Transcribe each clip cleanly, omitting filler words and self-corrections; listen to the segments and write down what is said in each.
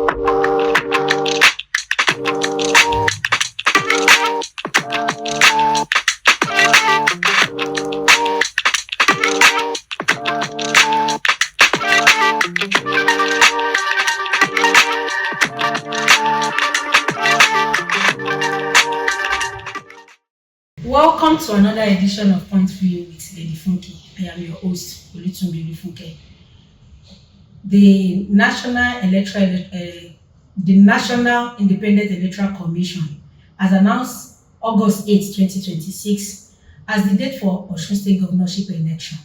Welcome to another edition of Point View with Lady Funke. I am your host, Olutunbi Funke. The National Independent Electoral Commission has announced August 8, 2026 as the date for Osun State Governorship election.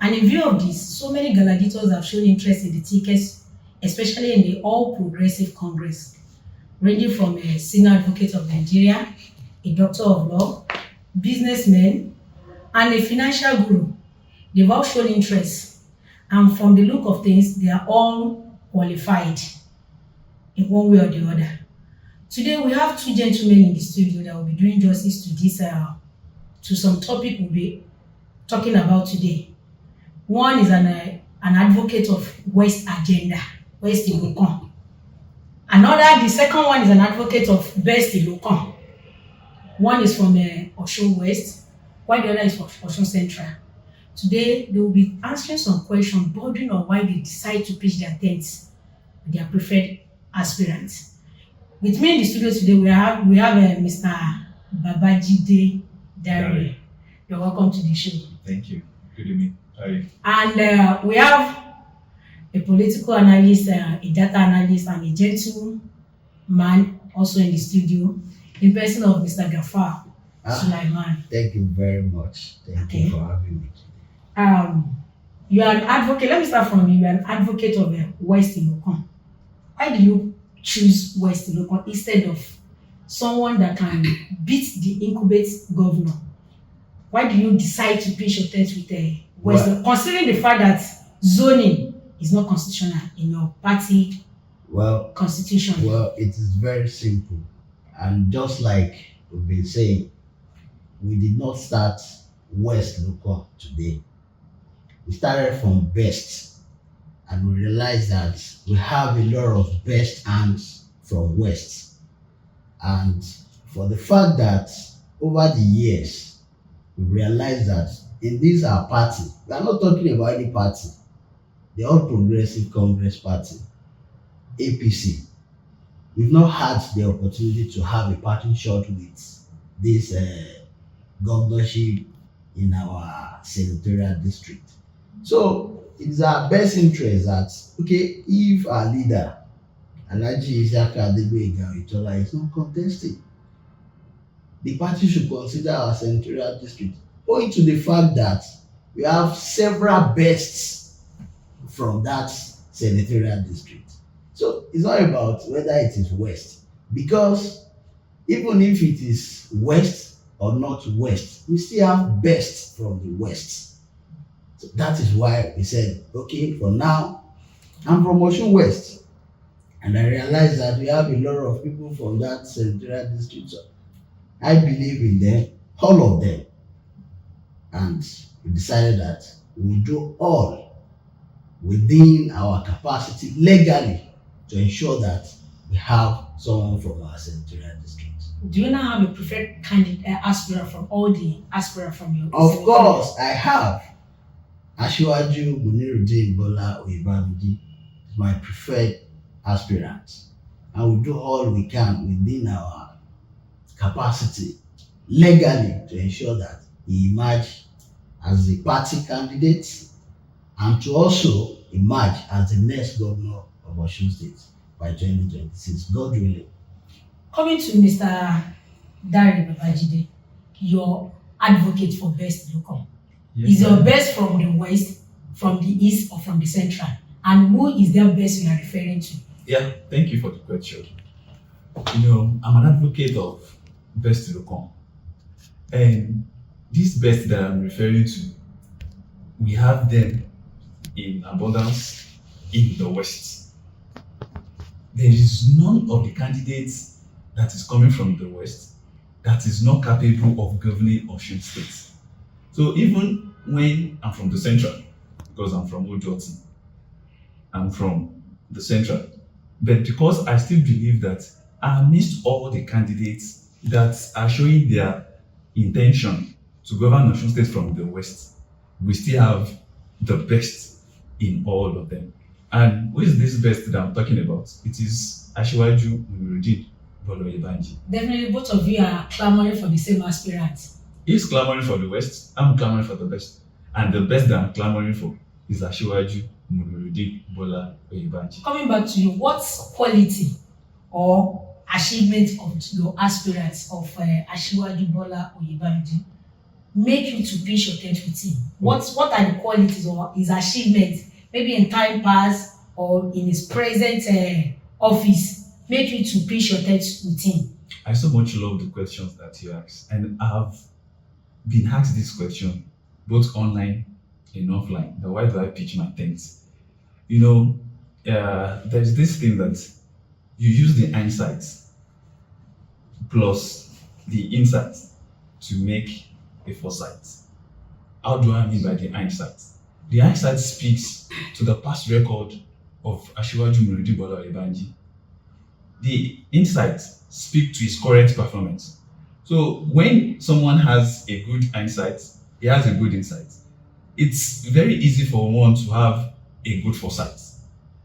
And in view of this, so many gladiators have shown interest in the tickets, especially in the All Progressive Congress, ranging from a senior advocate of Nigeria, a doctor of law, businessmen, and a financial guru. They've all shown interest, and from the look of things, they are all qualified in one way or the other. Today, we have two gentlemen in the studio that will be doing justice to this, to some topic we'll be talking about today. One is an advocate of West Agenda, West Ilokon. The second one is an advocate of Best Ilokon. One is from Osun West, while the other is from Osun Central. Today, they will be answering some questions bordering on why they decide to pitch their tents with their preferred aspirants. With me in the studio today, we have Mr. Babajide Dare. You're welcome to the show. Thank you. Good evening. Hi. And we have a political analyst, a data analyst, and a gentleman also in the studio, in person of Mr. Gafar Sulaiman. Thank you very much. Thank you for having me. You are an advocate. Let me start from you. You are an advocate of West Ilokon. Why do you choose West Ilokon instead of someone that can beat the incumbent governor? Why do you decide to pitch your tent with West Ilokon, considering the fact that zoning is not constitutional in your party constitution? Well, it is very simple. And just like we've been saying, we did not start West Ilokon today. We started from Best, and we realized that we have a lot of best hands from West. And for the fact that over the years, we realized that in this our party, we are not talking about any party, the All Progressive Congress Party, APC, we've not had the opportunity to have a parting shot with this governorship in our senatorial district. So it's our best interest that, okay, if our leader, Alhaji Isiaka Adegboyega Oyetola, is not contesting, the party should consider our senatorial district, owing to the fact that we have several bests from that senatorial district. So it's not about whether it is West, because even if it is West or not West, we still have best from the West. So that is why we said, okay, for now, I'm from Osun West. And I realized that we have a lot of people from that senatorial district. So I believe in them, all of them. And we decided that we will do all within our capacity legally to ensure that we have someone from our senatorial district. Do you now have a preferred candidate, aspirant from all the aspirants from your? Of course, I have. Asiwaju Muniruddin Bola Oyebamiji is my preferred aspirant. And we do all we can within our capacity legally to ensure that he emerge as the party candidate and to also emerge as the next governor of Osun State by 2026, God willing. Coming to Mr. Dare Babajide, your advocate for Best Ilokon. Yes, Is your best from the West, from the East, or from the Central? And who is their best you are referring to? Yeah, thank you for the question. I'm an advocate of Best Ilokon. And this best that I'm referring to, we have them in abundance in the West. There is none of the candidates that is coming from the West that is not capable of governing Osun State. So even when I'm from the Central, because I'm from Old Johnson, I'm from the Central, But because I still believe that amidst all the candidates that are showing their intention to govern Osun State from the West, we still have the best in all of them. And who is this best that I'm talking about? It is Asiwaju Nurudeen Bolo Oyebamiji. Definitely, both of you are clamoring for the same aspirant. He's clamoring for the West. I'm clamoring for the best. And the best that I'm clamoring for is Asiwaju Nurudeen Bola Oyebamiji. Coming back to you, what quality or achievement of your aspirants of Asiwaju Bola Oyebamiji make you to pitch your tent with him? What are the qualities or his achievements, maybe in time past or in his present office, make you to pitch your tent with him? I so much love the questions that you ask, and I've been asked this question both online and offline. Now, why do I pitch my things? You know, there's this thing that you use the hindsight plus the insight to make a foresight. How do I mean by the hindsight? The hindsight speaks to the past record of Asiwaju Nurudeen Bola Oyebamiji. The insight speaks to his current performance. So when someone has a good hindsight, he has a good insight. It's very easy for one to have a good foresight.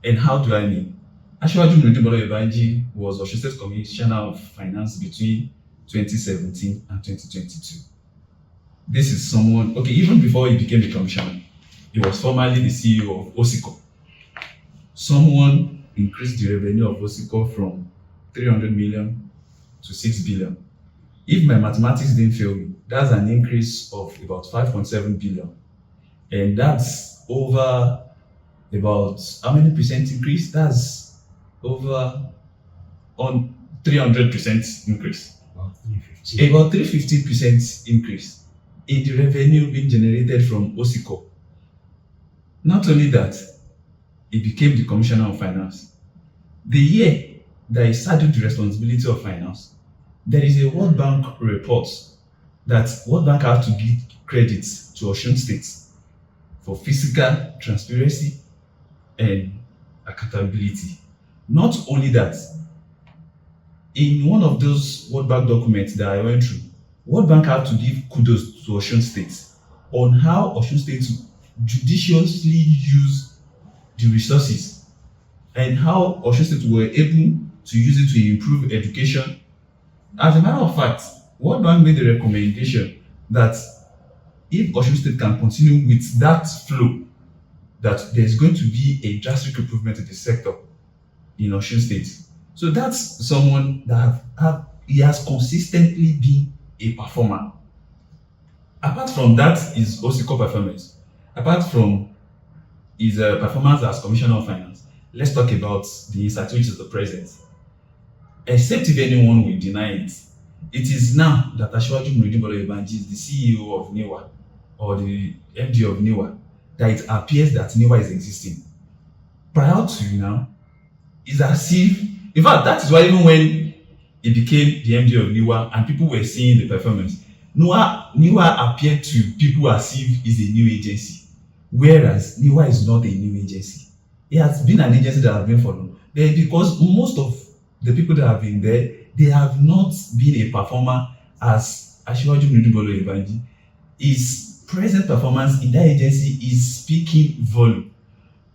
And how do I mean? Asiwaju Nurudeen Bola Oyebamiji was Osun State Commissioner of Finance between 2017 and 2022. This is someone, okay, even before he became a commissioner, he was formerly the CEO of Osico. Someone increased the revenue of Osico from 300 million to 6 billion. If my mathematics didn't fail me, that's an increase of about 5.7 billion. And that's over about how many percent increase? That's over on 300% increase. About 350% increase in the revenue being generated from Osico. Not only that, he became the Commissioner of Finance. The year that he saddled the responsibility of finance, there is a World Bank report that World Bank have to give credit to Osun State for fiscal transparency and accountability. Not only that, in one of those World Bank documents that I went through, World Bank have to give kudos to Osun State on how Osun State judiciously use the resources and how Osun State were able to use it to improve education. As a matter of fact, World Bank made a recommendation that if Osun State can continue with that flow, that there's going to be a drastic improvement in the sector in Osun State. So that's someone that he has consistently been a performer. Apart from that, his Osico performance. Apart from his performance as Commissioner of Finance, let's talk about the insight, which is the present. Except if anyone will deny it, it is now that Asiwaju Nurudeen Bola Oyebamiji is the CEO of NIWA or the MD of NIWA that it appears that NIWA is existing. Prior to now, it's as if, in fact, that is why even when he became the MD of NIWA and people were seeing the performance, NIWA appeared to people as if it's a new agency, whereas NIWA is not a new agency. It has been an agency that has been followed. But because most of the people that have been there, they have not been a performer as Asiwaju Nurudeen Bola Oyebamiji. His present performance in that agency is speaking volume.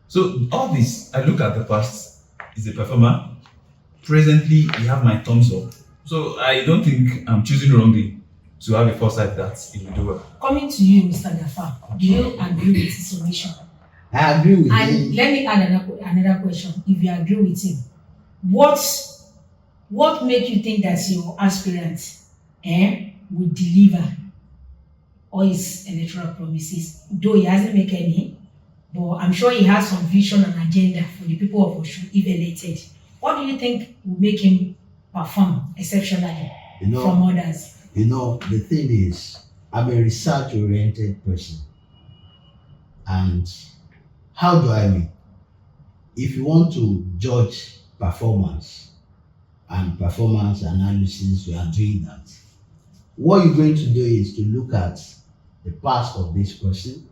So all this, I look at the past, is a performer. Presently, we have my thumbs up. So I don't think I'm choosing wrongly to have a foresight that he will do well. Coming to you, Mr. Gafar, do you agree with his submission? I agree with And him. let me add another question. If you agree with him, what make you think that your aspirant will deliver all his electoral promises? Though he hasn't made any, but I'm sure he has some vision and agenda for the people of Osun if elected. What do you think will make him perform exceptionally from others? The thing is, I'm a research-oriented person. And how do I mean? If you want to judge performance and performance analysis, you are doing that. What you're going to do is to look at the past of this person,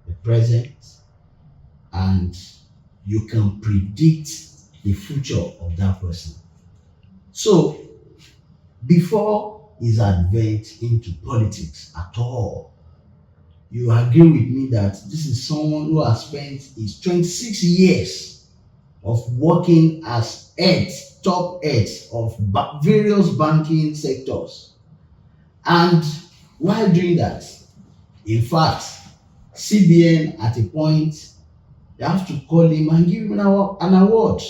the present, and you can predict the future of that person. So, before his advent into politics at all, you agree with me that this is someone who has spent his 26 years of working as top heads of various banking sectors. And while doing that, in fact, CBN at a point, they have to call him and give him an award,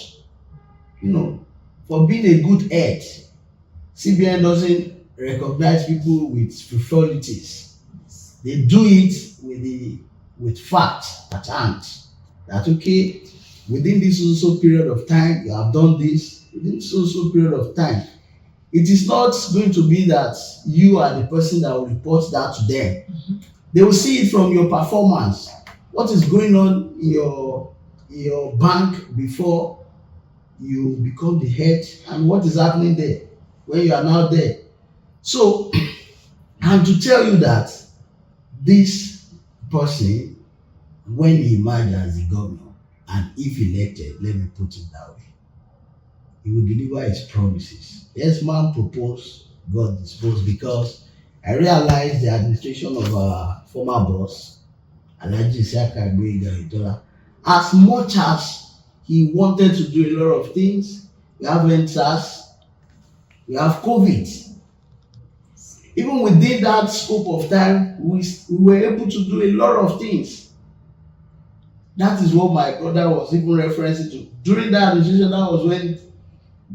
for being a good head. CBN doesn't recognize people with frivolities. They do it with facts at hand. That okay, within this also period of time, you have done this. Within this also period of time, it is not going to be that you are the person that will report that to them. They will see it from your performance. What is going on in your bank before you become the head, and what is happening there when you are now there. So, and to tell you that this person, when he emerged as the governor, and if elected, let me put it that way, he will deliver his promises. Yes, man proposed, God disposed, because I realized the administration of our former boss, Alhaji Isiaka Igboegha, as much as he wanted to do a lot of things, we have NSAS, we have COVID. Even within that scope of time, we were able to do a lot of things. That is what my brother was even referencing to. During that administration, that was when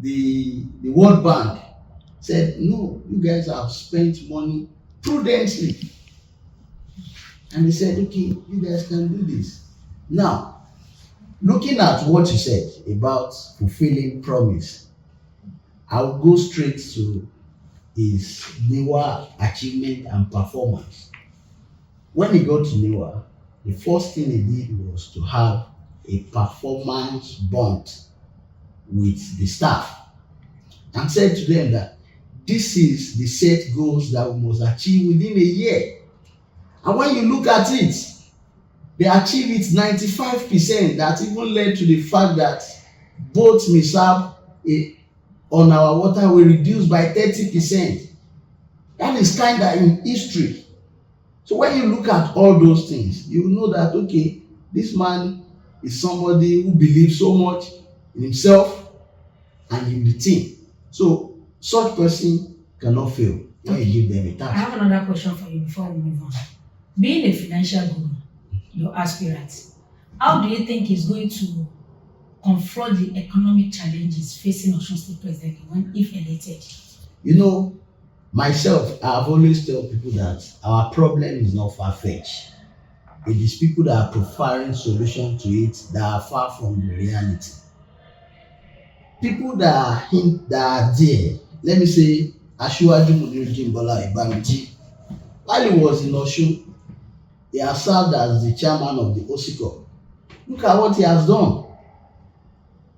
the World Bank said, no, you guys have spent money prudently. And they said, okay, you guys can do this. Now, looking at what you said about fulfilling promise, I'll go straight to his NIWA achievement and performance. When he got to NIWA, the first thing he did was to have a performance bond with the staff and said to them that this is the set goals that we must achieve within a year. And when you look at it, they achieved it 95%. That even led to the fact that boat mishap on our water were reduced by 30%. That is kind of in history. So when you look at all those things, you know that, okay, this man is somebody who believes so much in himself and in the team. So such person cannot fail when you give them a task. I have another question for you before we move on. Being a financial guru, your aspirant, how do you think he's going to confront the economic challenges facing Osun State President if elected? Myself, I've always tell people that our problem is not far-fetched. It is people that are profiling solutions to it that are far from the reality. People that are there, let me say, Asiwaju Oyebamiji, while he was in Osun, he has served as the chairman of the OSICO. Look at what he has done.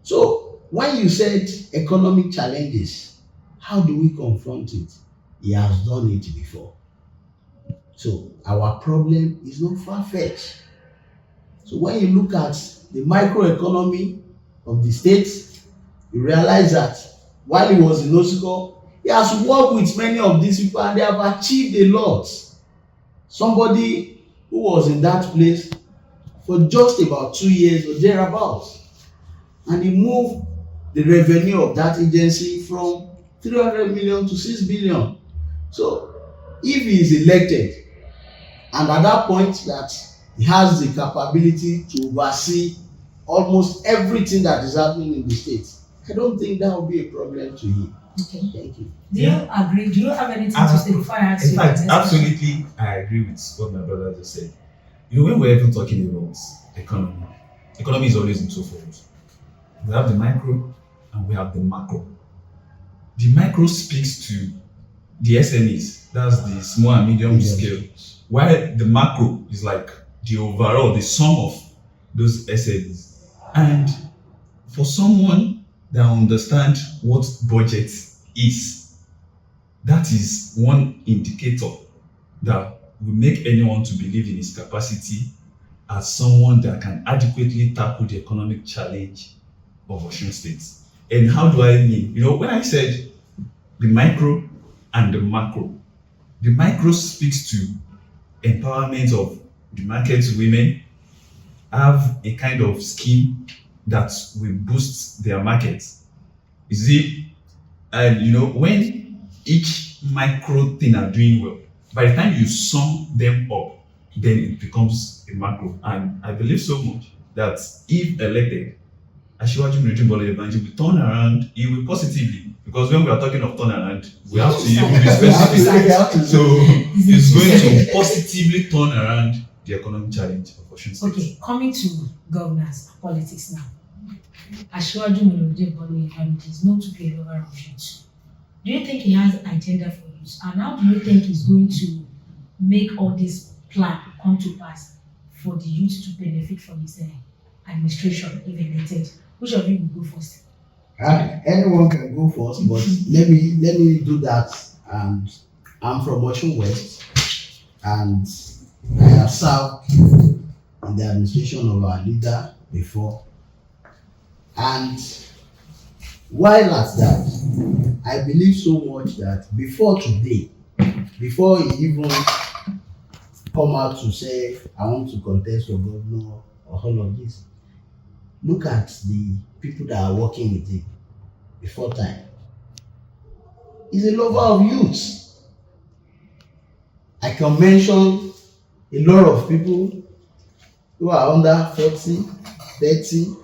So, when you said economic challenges, how do we confront it? He has done it before. So, our problem is not far-fetched. So, when you look at the microeconomy of the state, you realize that while he was in OSICO, he has worked with many of these people and they have achieved a lot. Somebody who was in that place for just about 2 years or thereabouts, and he moved the revenue of that agency from 300 million to 6 billion. So if he is elected, and at that point that he has the capability to oversee almost everything that is happening in the state, I don't think that will be a problem to him. Okay. Thank you. Do you agree? Do you have anything to say before I ask In you? fact, absolutely, I agree with what my brother just said. When we're even talking about economy is always in twofold. We have the micro and we have the macro. The micro speaks to the SMEs, that's the small and medium scale, while the macro is like the overall, the sum of those SMEs. And for someone that understands what budget is, that is one indicator that will make anyone to believe in his capacity as someone that can adequately tackle the economic challenge of Osun State. And how do I mean? When I said the micro and the macro, the micro speaks to empowerment of the market women, have a kind of scheme that will boost their markets. You see, and when each micro thing are doing well, by the time you sum them up, then it becomes a macro. And I believe so much that if elected, Asiwaju Oyebamiji will turn around, he will positively, because when we are talking of turnaround, we have to even be specific. So it's going to positively turn around the economic challenge of Osun State. Okay, coming to governance and politics now. Asiwaju Oyebamiji is known to be a lover of youth. Do you think he has an agenda for youth? And how do you think he's going to make all this plan come to pass for the youth to benefit from his administration if elected? Which of you will go first? Anyone can go first, but let me do that. And I'm from Osun West, and I have served in the administration of our leader before. And while at that, I believe so much that before today, before he even come out to say, I want to contest for governor or all of this, look at the people that are working with him before time. He's a lover of youth. I can mention a lot of people who are under 40, 30.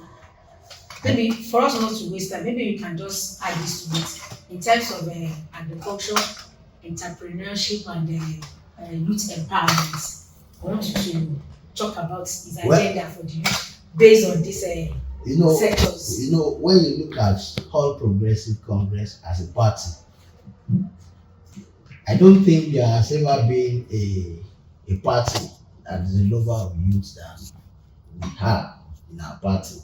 Maybe for us not to waste time, maybe you can just add this to it in terms of agriculture, entrepreneurship, and youth empowerment. I want you to talk about his agenda for the youth based on this sectors. When you look at All Progressive Congress as a party, I don't think there has ever been a party that is a lover of youth than we have in our party.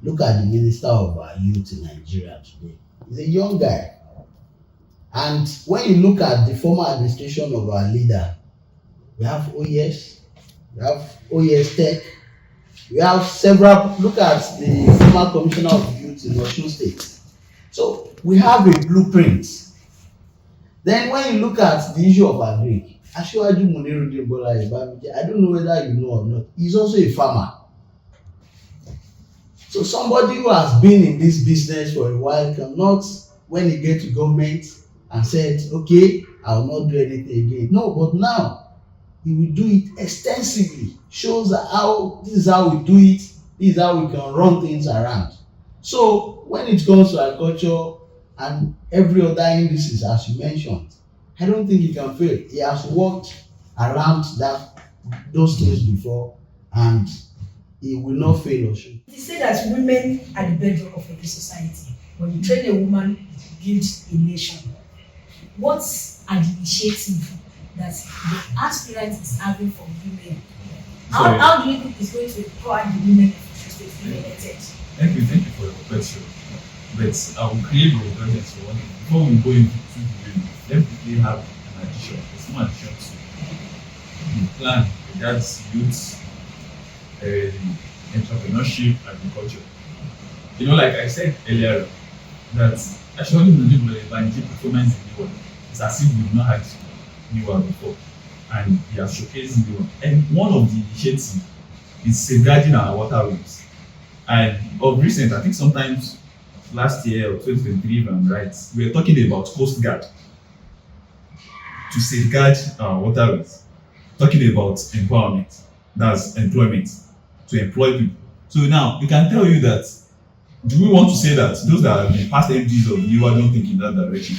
Look at the Minister of Youth in Nigeria today. He's a young guy. And when you look at the former administration of our leader, we have OES, we have OES Tech, we have several. Look at the former Commissioner of Youth in Osun State. So we have a blueprint. Then when you look at the issue of agric, Asiwaju Oyebamiji, I don't know whether you know or not, he's also a farmer. So somebody who has been in this business for a while cannot, when he gets to government and said, okay, I will not do anything again. No, but now he will do it extensively. Shows how this is how we do it, this is how we can run things around. So when it comes to agriculture and every other indices, as you mentioned, I don't think he can fail. He has worked around those things before, and he will not fail us. It is said that women are the bedrock of every society. When you train a woman, you build a nation. What are the initiatives that the aspirant is having for women? How do you think it's going to empower the women of the state to be elected? Thank you for your question. But I will create a awareness for one thing. Before we go into women, let me quickly have an addition, a small addition to the plan regards youth, entrepreneurship, agriculture. Like I said earlier, that actually Oyebamiji performance in the world is as if we've not had new one before, and he has showcased new one. And one of the initiatives is safeguarding our waterways. And of recent, I think sometimes last year or 2023, if I'm right, we were talking about Coast Guard to safeguard our waterways, talking about empowerment, that's employment, to employ people. So now we can tell you that, do we want to say that those that have been past MDs of NIWA don't think in that direction?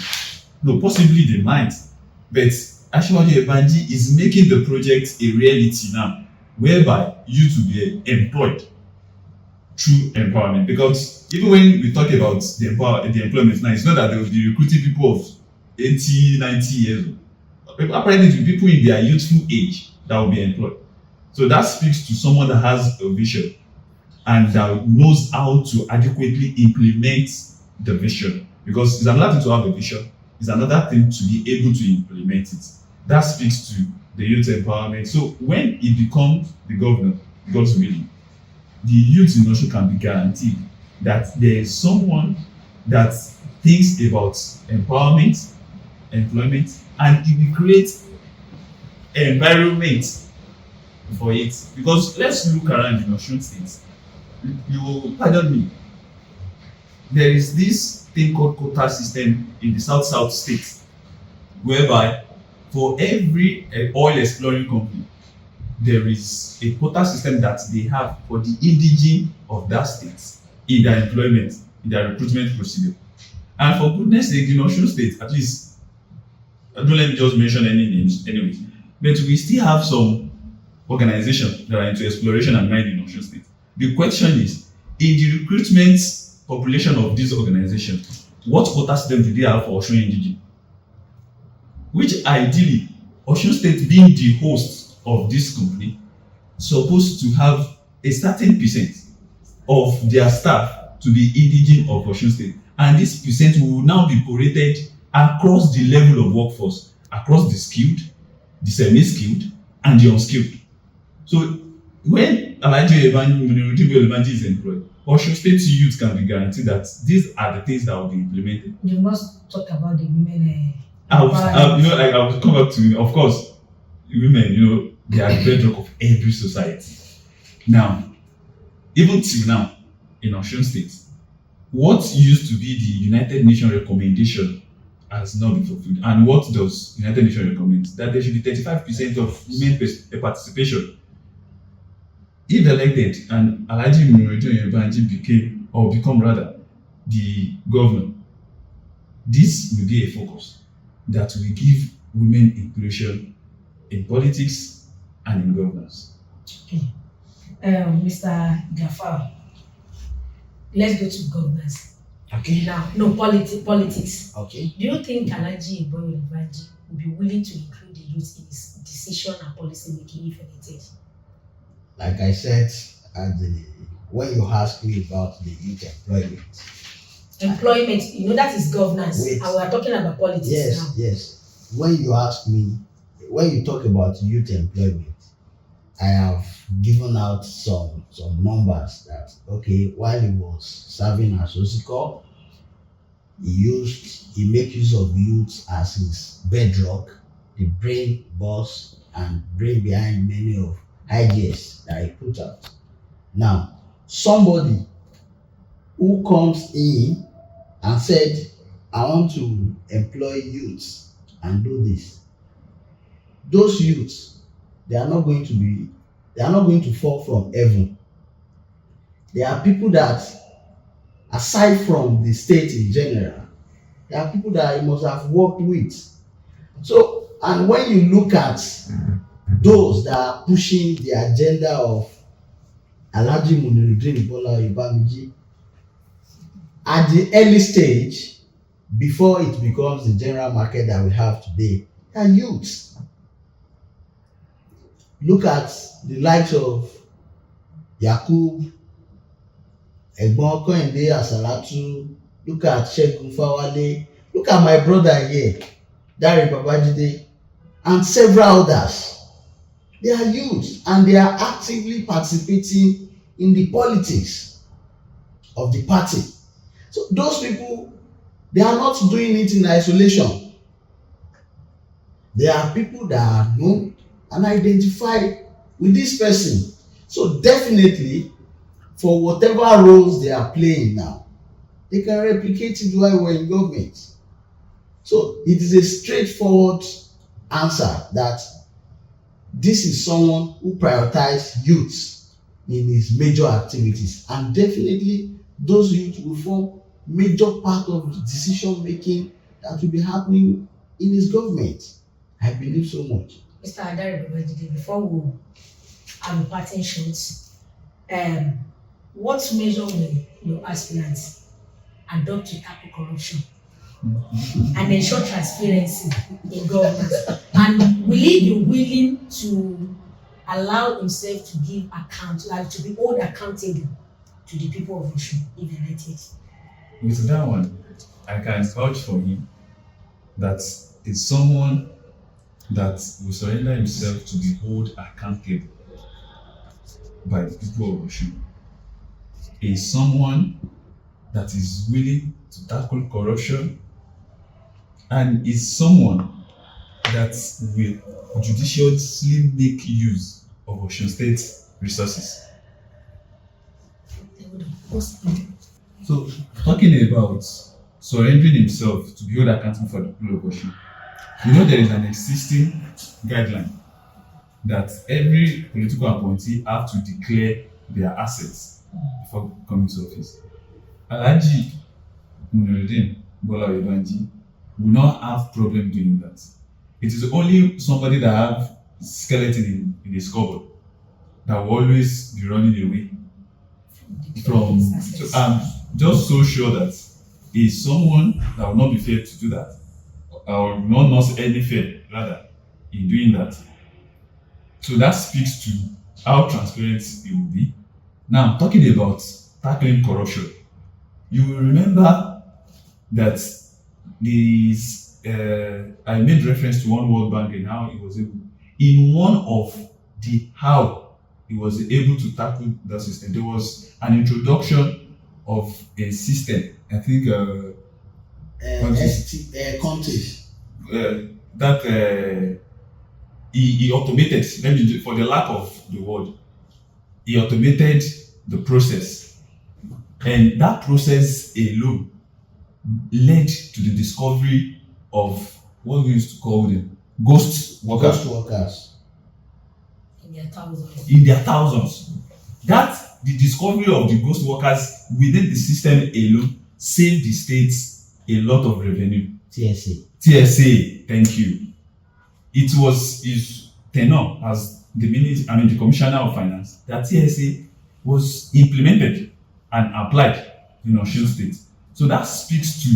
No, possibly they might, but Asiwaju Oyebamiji is making the project a reality now, whereby youth will be employed through empowerment. Because even when we talk about the employment now, it's not that they will be recruiting people of 80, 90 years old. Apparently, it will be people in their youthful age that will be employed. So that speaks to someone that has a vision and that knows how to adequately implement the vision. Because it's another thing to have a vision, it's another thing to be able to implement it. That speaks to the youth empowerment. So when he becomes the governor, God's willing, the youth in Osun can be guaranteed that there is someone that thinks about empowerment, employment, and it will create environment for it. Because let's look around in Osun State. You will pardon me. There is this thing called quota system in the South state, whereby for every oil exploring company, there is a quota system that they have for the indigene of that state in their employment, in their recruitment procedure. And for goodness sake, in Osun State, at least, don't let me just mention any names anyway, but we still have some organizations that are into exploration and mining in Osun State. The question is, in the recruitment population of these organizations, what quota system do they have for Osun indigene? Which ideally, Osun State being the host of this company, supposed to have a certain percent of their staff to be indigene of Osun State. And this percent will now be prorated across the level of workforce, across the skilled, the semi-skilled, and the unskilled. So when Oyebamiji is employed, Osun State youth can be guaranteed that these are the things that will be implemented. You must talk about the women. I will come back to, of course, women, they are the bedrock of every society. Now, even till now, in Osun State, what used to be the United Nations recommendation has not been fulfilled. And what does United Nations recommend? That there should be 35% of women participation. If elected and Alhaji Oyebamiji become rather the governor, this will be a focus that will give women inclusion in politics and in governance. Okay. Mr. Gafar, let's go to governance. Okay. Now, no, politics. Okay. Do you think Alhaji Oyebamiji will be willing to include the youth in his decision and policy making if elected? Like I said, when you asked me about the youth Employment, that is governance. Wait. And we are talking about politics now. Yes. When you talk about youth employment, I have given out some numbers that, okay, while he was serving as Osiko, he make use of youth as his bedrock, the brain boss and brain behind many of ideas that he put out. Now, somebody who comes in and said, I want to employ youths and do this. Those youths, they are not going to fall from heaven. There are people that, aside from the state in general, there are people that he must have worked with. So, and when you look at those that are pushing the agenda of Alhaji Oyebamiji at the early stage, before it becomes the general market that we have today, they are youths. Look at the likes of Yakub, Egbon Koinde Asalatu, look at Segun Fawale, look at my brother here, Dare Babajide, and several others. They are youths and they are actively participating in the politics of the party. So those people, they are not doing it in isolation. They are people that are known and identified with this person. So definitely, for whatever roles they are playing now, they can replicate it while we're in government. So it is a straightforward answer that this is someone who prioritizes youths in his major activities, and definitely those youths will form major part of the decision making that will be happening in his government. I believe so much. Mr. Adare Babajide, before we have a parting shots, what measure will your aspirants adopt to tackle corruption and ensure transparency in governance? And will he be willing to allow himself to give account, like to be held accountable to the people of Osun if elected? With that one, I can vouch for him that it's someone that will surrender himself to be held accountable by the people of Osun. Is someone that is willing to tackle corruption and is someone that will judiciously make use of Osun State resources. So, talking about surrendering himself to be held accountable for the people of Osun, there is an existing guideline that every political appointee have to declare their assets before coming to office. Alhaji Munirudin Bola Oyebamiji will not have problem doing that. It is only somebody that have skeleton in his cupboard that will always be running away from. So I'm just so sure that is someone that will not be fair to do that, or not any fair rather in doing that. So that speaks to how transparent it will be. Now, talking about tackling corruption, you will remember that I made reference to one World Bank and how it was able, in one of the how it was able to tackle that system. There was an introduction of a system. I think countries. That he automated. Let me, for the lack of the word, he automated the process, and that process alone led to the discovery of what we used to call them ghost workers. Ghost workers. In their thousands. In their thousands. That the discovery of the ghost workers within the system alone saved the states a lot of revenue. TSA, thank you. It was his tenure as the Commissioner of Finance that TSA was implemented and applied in Osun State. So that speaks to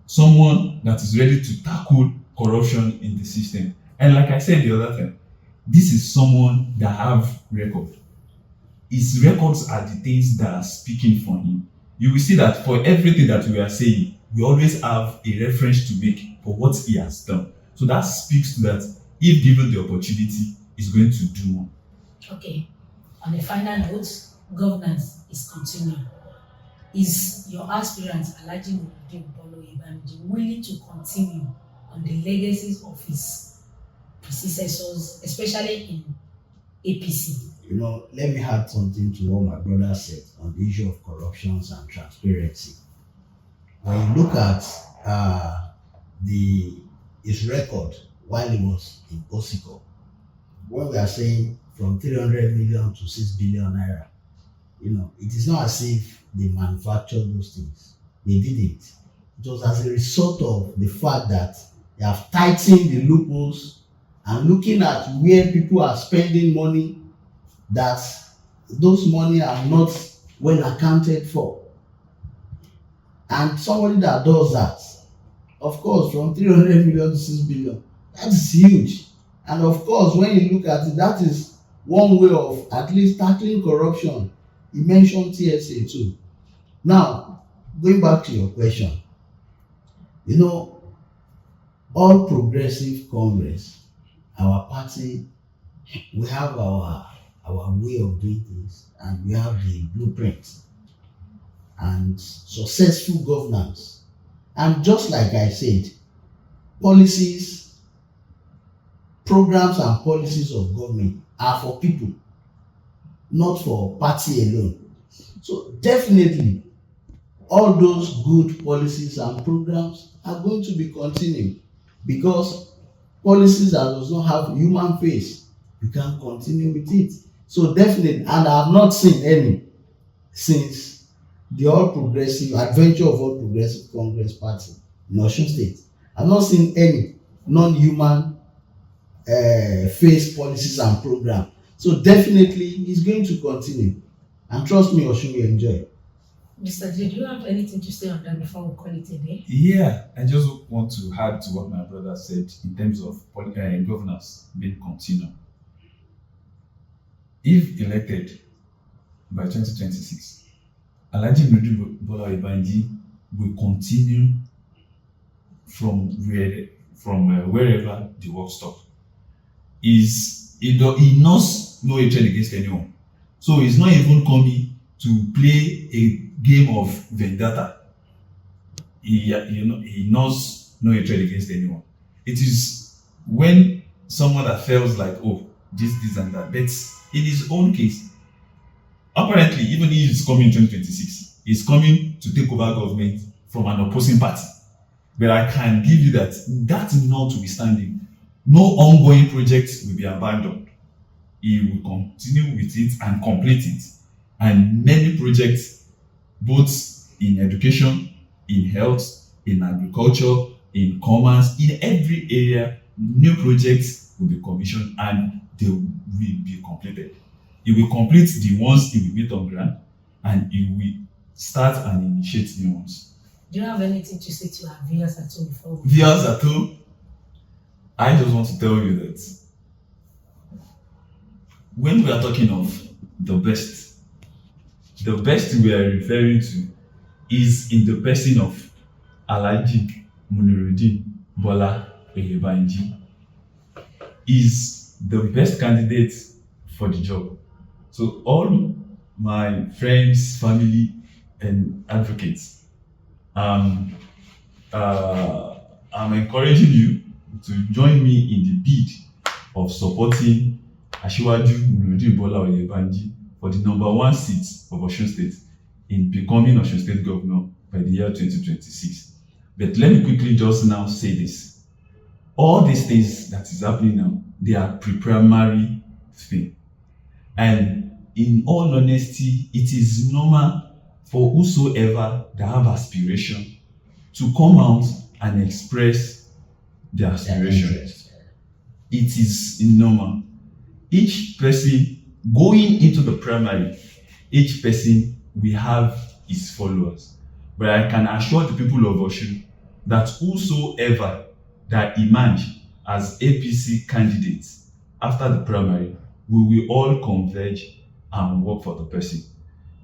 someone that is ready to tackle corruption in the system. And like I said the other time, this is someone that have record. His records are the things that are speaking for him. You will see that for everything that we are saying, we always have a reference to make for what he has done. So that speaks to that if given the opportunity, he's going to do more. Okay. On a final note, governance is continuing. Is your aspirant Alhaji Munirudin Bola Oyebamiji willing to continue on the legacies of his predecessors, especially in APC? Let me add something to what my brother said on the issue of corruptions and transparency. When you look at his record while he was in Osiko, when we are saying from 300 million to 6 billion naira, it is not as if they manufactured those things. They didn't. It was as a result of the fact that they have tightened the loopholes and looking at where people are spending money, that those money are not well accounted for. And somebody that does that, of course, from 300 million to 6 billion, that is huge. And of course, when you look at it, that is one way of at least tackling corruption. You mentioned TSA too. Now, going back to your question, All Progressive Congress, our party, we have our way of doing things, and we have the blueprint and successful governance. And just like I said, policies, programs and policies of government are for people, not for party alone. So definitely, all those good policies and programs are going to be continued, because policies that does not have human face, you can continue with it. So definitely, and I have not seen any since the adventure of All Progressive Congress Party in Osun State. I've not seen any non-human face policies and programs. So definitely, it's going to continue. And trust me, Osun will enjoy. Mr. J, do you have anything to say on that before we call it a day? Yeah, I just want to add to what my brother said in terms of governance being continued. If elected by 2026, Alhaji Munirudin Bola Oyebamiji will continue from wherever the work stops. He knows no hatred against anyone. So he's not even coming to play a game of vendetta. He knows no hatred against anyone. It is when someone that feels like, oh, this and that. But in his own case, apparently, even he is coming in 2026, he's coming to take over government from an opposing party. But I can give you that notwithstanding, no ongoing project will be abandoned. He will continue with it and complete it. And many projects, both in education, in health, in agriculture, in commerce, in every area, new projects will be commissioned and they will be completed. He will complete the ones he will meet on ground and he will start and initiate new ones. Do you have anything to say to our viewers at home before we Viewers at home, I just want to tell you that when we are talking of the best we are referring to is in the person of Alhaji Muniruddin Bola Oyebamiji. Is the best candidate for the job. So all my friends, family, and advocates, I'm encouraging you to join me in the bid of supporting Asiwaju Muniruddin Bola Oyebamiji for the #1 seat of Osun State in becoming Osun State Governor by the year 2026. But let me quickly just now say this. All these things that is happening now, they are pre-primary thing. And in all honesty, it is normal for whosoever that have aspiration to come out and express their aspiration. It is normal. Each person going into the primary, each person will have his followers. But I can assure the people of Osun that whosoever that emerge as APC candidates after the primary, we will all converge and work for the person.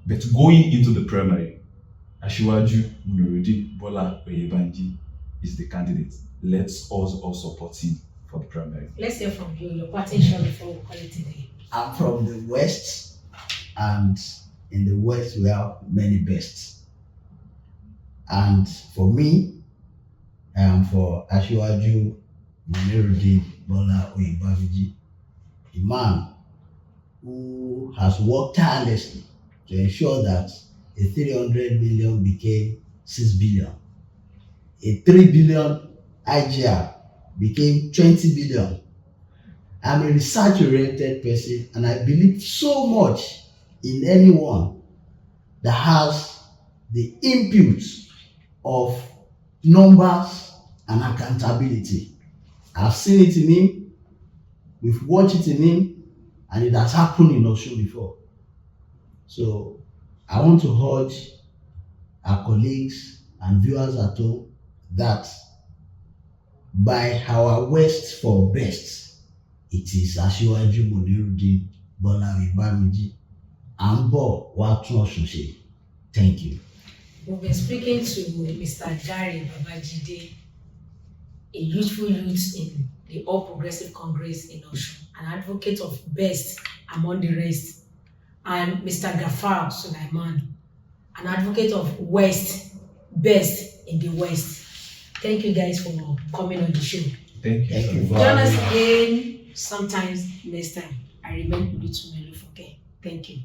But going into the primary, Asiwaju Muniruddin Bola Oyebamiji is the candidate. Let's us all support him for the primary. Let's hear from you, your party share before we call it today. I'm from the West, and in the West we have many bests. And for me, I am for Asiwaju Muniruddin Bola Oyebamiji, a man who has worked tirelessly to ensure that a 300 million became 6 billion. A 3 billion IGR became 20 billion. I'm a research-oriented person and I believe so much in anyone that has the input of numbers and accountability. I've seen it in him, we've watched it in him, and it has happened in Osun before. So I want to urge our colleagues and viewers at home that by our West for best, it is Asiwaju Muniruddin Bola Oyebamiji Ambo Watun Osun State. Thank you. We've been speaking to Mr. Jare Babajide, a youthful youth in the All Progressive Congress in Osun, an advocate of best among the rest, and Mr. Gafar Sulaiman, an advocate of West, best in the West. Thank you guys for coming on the show. Thank you. Thank you. Join us again sometimes next time. I remain Ulutumelu Foke. Thank you.